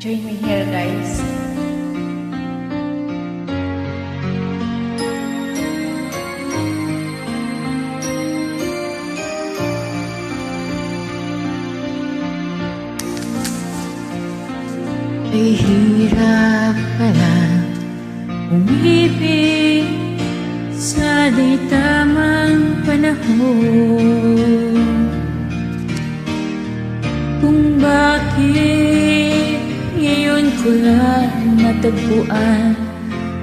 Join me here, guys. Ay hirap pala umibig sa di tamang panahon. Kung bakit ngayon ko lang natagpuan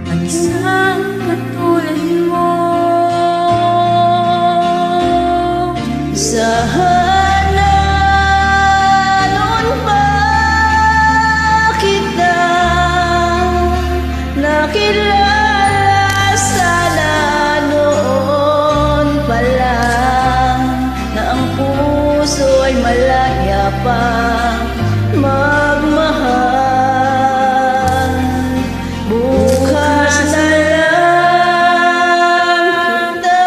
ang isang katulad mo. Sana noon pa kita nakilala, sana noon pa lang na ang puso ay malaya pang magmahal. Bukas na lang kita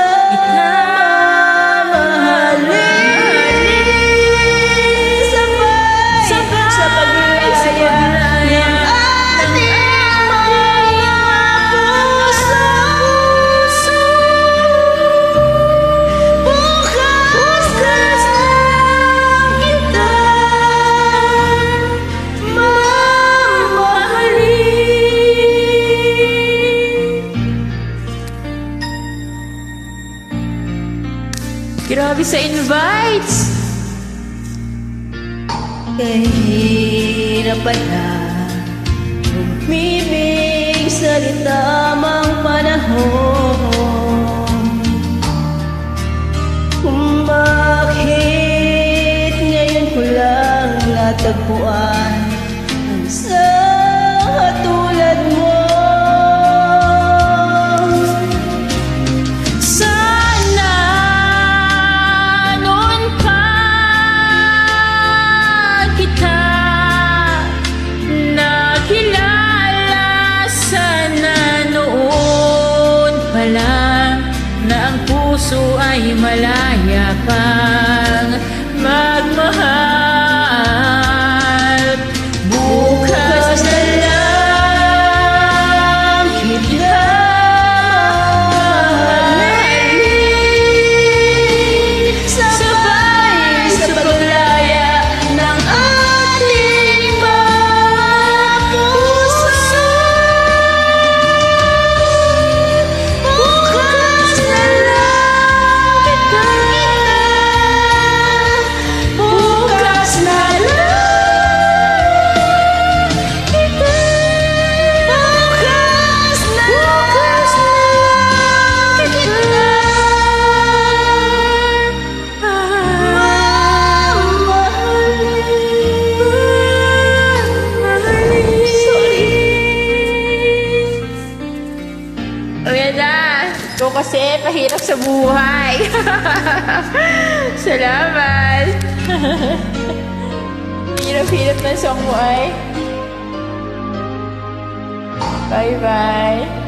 mamahalin, sabay sa paglaya ng ating mga puso. Bukas na lang kita Grabe sa invites! kahirap pala umibig sa di tamang panahon. Kung bakit ngayon ko lang natagpuan ang isang katulad mo. Sana noon pa kita nakilala, sana noon pa lang na ang puso ay malaya pang magmahal. Bukas na lang kita mamahalin, sabay sa paglaya ng ating mga puso. Bukas na lang kita, bukas na lang kita, bukas na lang kita mamahalin. Sorry. Ayan na! Ikaw kasi pahirap sa buhay. Salamat! Hirap-hirap na song mo ay. Bye-bye!